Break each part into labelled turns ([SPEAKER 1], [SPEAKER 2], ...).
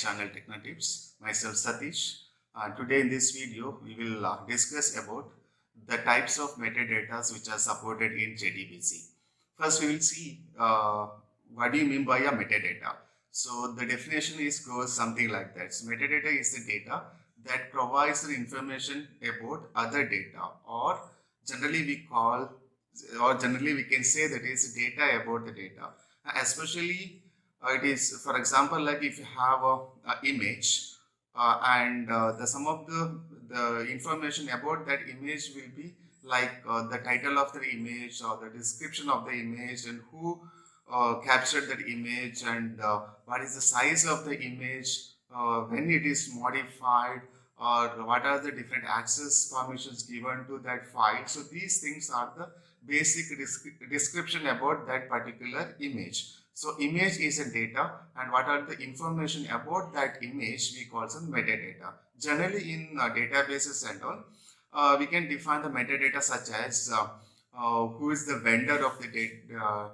[SPEAKER 1] channel Technotips. Myself Satish. Today in this video we will discuss about the types of metadata which are supported in JDBC. First we will see what do you mean by a metadata. So the definition goes something like that. So metadata is the data that provides the information about other data, or generally we can say that is data about the data, especially it is, for example, like if you have a image and the some of the information about that image will be like the title of the image or the description of the image and who captured that image and what is the size of the image, when it is modified, or what are the different access permissions given to that file. So these things are the basic description about that particular image. So image is a data, and what are the information about that image we call some metadata. Generally in databases and all, we can define the metadata such as who is the vendor of the data,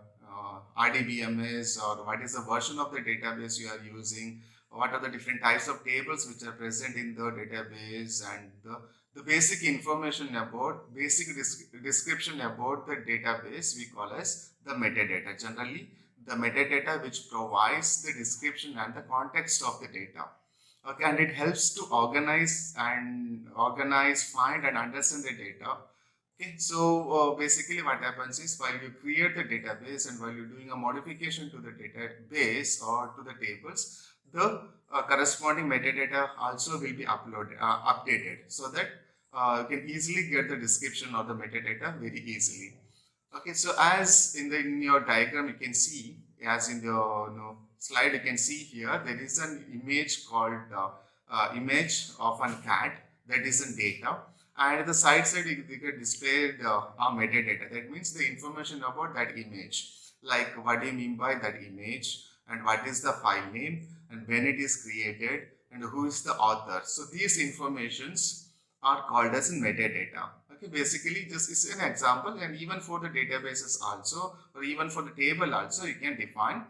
[SPEAKER 1] RDBMS, or what is the version of the database you are using, what are the different types of tables which are present in the database, and the basic information about, basic description about the database we call as the metadata. Generally, the metadata which provides the description and the context of the data. Okay, and it helps to organize, find and understand the data. Okay, so basically what happens is, while you create the database and while you're doing a modification to the database or to the tables, the corresponding metadata also will be updated, so that you can easily get the description of the metadata very easily. Okay, so as in your diagram you can see, as in the slide you can see here, there is an image called image of a cat, that is in data, and at the side you get displayed a metadata. That means the information about that image, like what do you mean by that image, and what is the file name, and when it is created, and who is the author. So these informations are called as metadata. Okay, basically this is an example, and even for the databases also, or even for the table also, you can define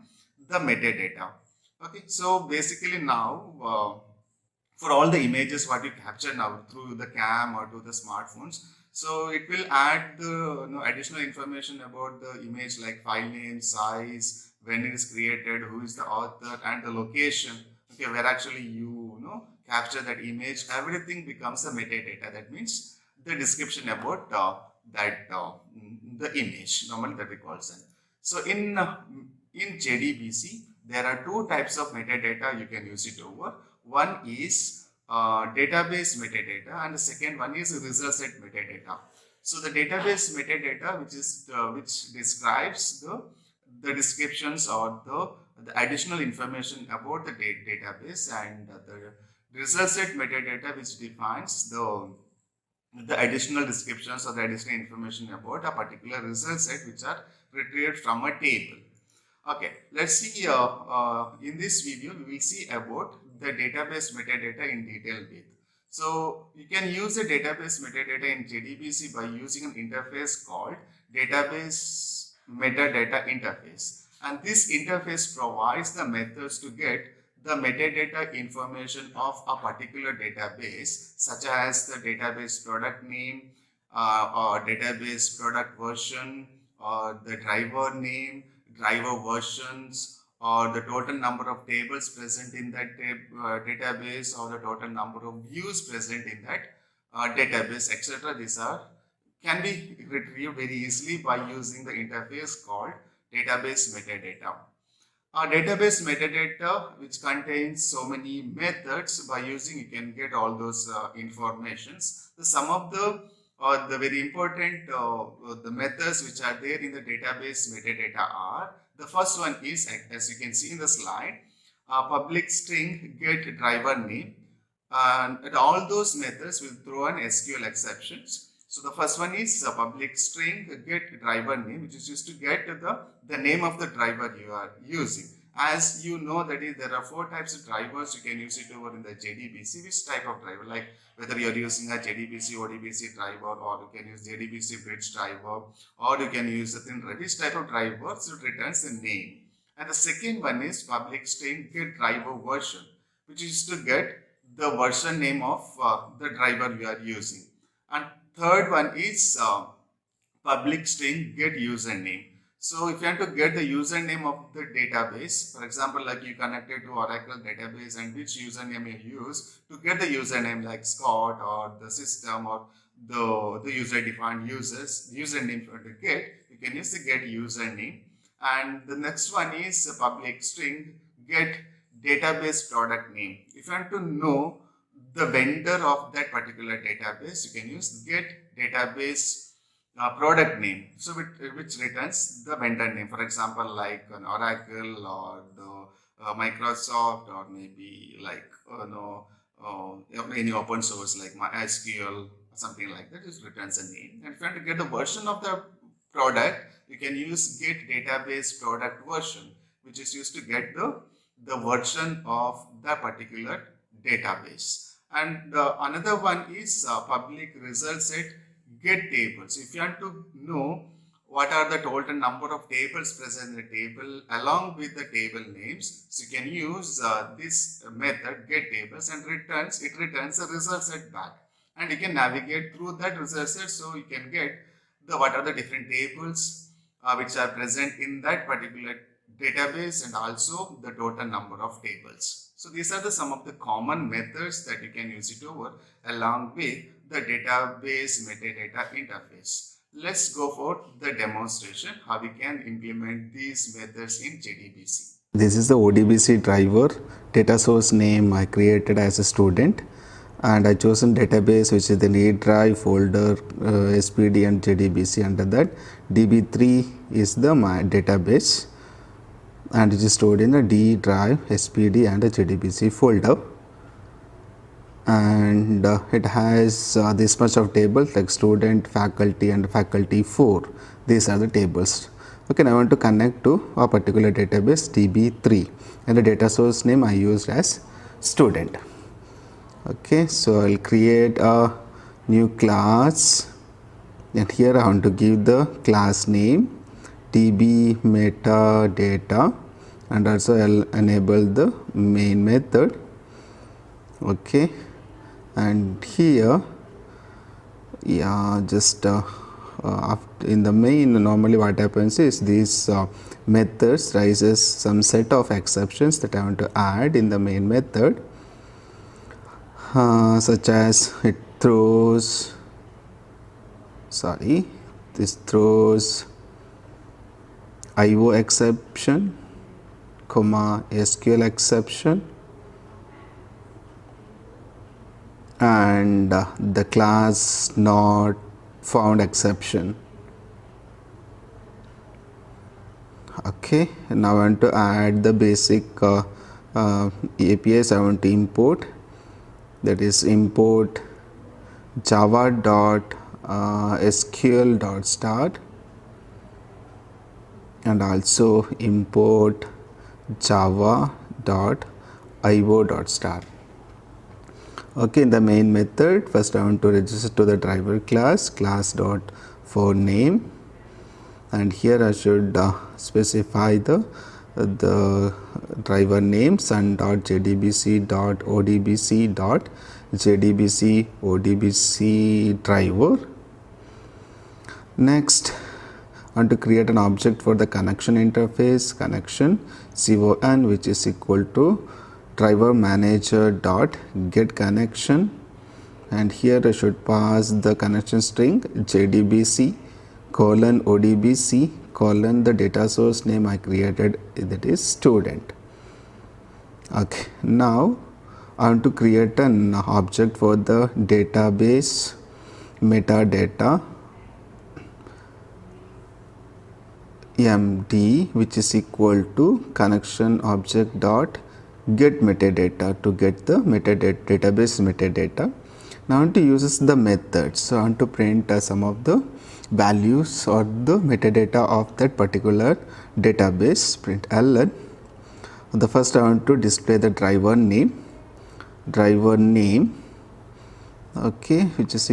[SPEAKER 1] the metadata. Okay, so basically now for all the images what you capture now through the cam or to the smartphones, so it will add the additional information about the image, like file name, size, when it is created, who is the author, and the location, okay, where actually you capture that image. Everything becomes a metadata. That means the description about the image, normally that we call it. So in JDBC there are two types of metadata you can use it over. One is database metadata, and the second one is result set metadata. So the database metadata, which describes the descriptions or the additional information about the database, and the result set metadata, which defines the additional descriptions or the additional information about a particular result set which are retrieved from a table. Okay, let's see, in this video we will see about the database metadata in detail with. So you can use the database metadata in JDBC by using an interface called database metadata interface, and this interface provides the methods to get the metadata information of a particular database, such as the database product name, or database product version, or the driver name, driver versions, or the total number of tables present in that database, or the total number of views present in that database, etc. These can be retrieved very easily by using the interface called database metadata. Database metadata, which contains so many methods, by using you can get all those informations. So some of the very important the methods which are there in the database metadata are, the first one is, as you can see in the slide, public string get driver name, and all those methods will throw an SQL exceptions. So the first one is a public string get driver name, which is used to get the name of the driver you are using. As you know, that is, there are 4 types of drivers you can use it over in the JDBC. Which type of driver, like whether you are using a JDBC ODBC driver, or you can use JDBC bridge driver, or you can use a thin driver. Which type of driver, so it returns the name. And the second one is public string get driver version, which is to get the version name of the driver we are using. And third one is public string get username. So if you want to get the username of the database, for example, like you connected to Oracle database and which username you use to get the username like Scott or the system or the user defined username you want to get, you can use the get username. And the next one is a public string get database product name. If you want to know the vendor of that particular database, you can use get database product name, so which returns the vendor name, for example like an Oracle or the Microsoft, or maybe like any open source like MySQL or something like that. It returns a name. And if you want to get the version of the product, you can use get database product version, which is used to get the version of the particular database. And another one is public result set get tables. If you want to know what are the total number of tables present in the table along with the table names, so you can use this method get tables, and it returns a result set back, and you can navigate through that result set, so you can get what are the different tables which are present in that particular database, and also the total number of tables. So these are some of the common methods that you can use it over along with the database metadata interface. Let's go for the demonstration how we can implement these methods in JDBC.
[SPEAKER 2] This is the ODBC driver data source name I created as a student, and I chosen database which is the D drive folder, SPD and JDBC. Under that DB3 is the my database, and it is stored in the D drive, SPD and the JDBC folder. And it has this much of tables like student, faculty and faculty 4. These are the tables. Okay, now I want to connect to a particular database DB3, and the data source name I used as student. Okay, so I'll create a new class, and here I want to give the class name DB metadata, and also I'll enable the main method. Okay, and here just in the main, normally what happens is these methods raises some set of exceptions that I want to add in the main method, such as this throws IO exception, SQL exception, and the class not found exception. Okay, now I want to add the basic APIs I want to import, that is import java.sql.start, and also import java.io.start. Okay, in the main method, first I want to register to the driver class dot for name, and here I should specify the driver name sun.jdbc.odbc.jdbc driver. Next, I want to create an object for the connection interface, connection con, which is equal to driver manager dot get connection, and here I should pass the connection string JDBC colon ODBC colon the data source name I created, that is student. Okay, now I want to create an object for the database metadata MD, which is equal to connection object dot get metadata to get the database metadata. Now I want to use the method, so I want to print some of the values or the metadata of that particular database. Print ln. The first I want to display the driver name, okay, which is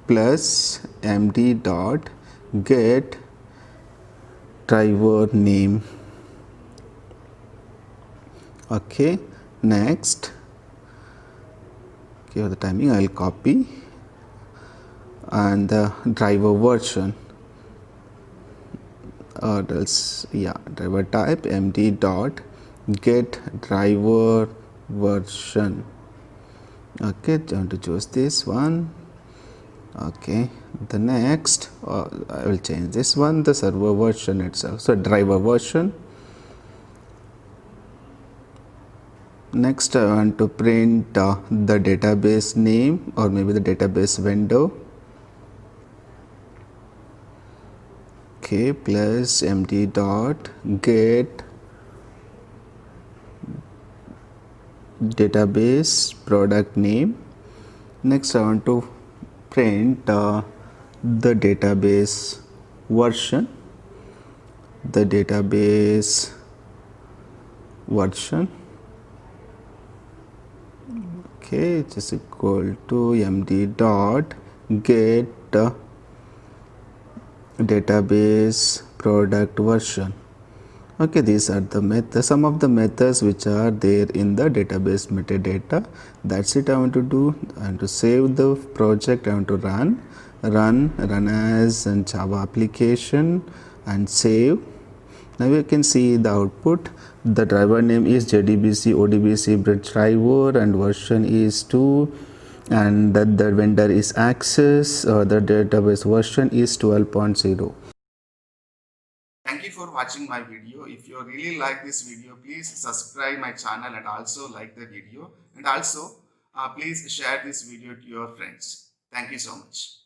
[SPEAKER 2] plus MD dot get driver name. Okay, next okay, the timing I'll copy, and the driver version, or else, yeah, driver type md dot get driver version. Okay, I want to choose this one. Okay, the next I will change this one, the server version itself, so driver version. Next I want to print the database name, or maybe the database vendor. Okay, plus md dot get database product name. Next I want to print the database version, the database version. Okay, it is equal to md dot get database product version. Okay, these are the methods, some of the methods which are there in the database metadata. That's it I want to do. I want to save the project. I want to run as a Java application and save. Now you can see the output. The driver name is JDBC ODBC bridge driver, and version is 2, and that the vendor is Access. The database version is 12.0.
[SPEAKER 1] Thank you for watching my video. If you really like this video, please subscribe my channel and also like the video, and also please share this video to your friends. Thank you so much.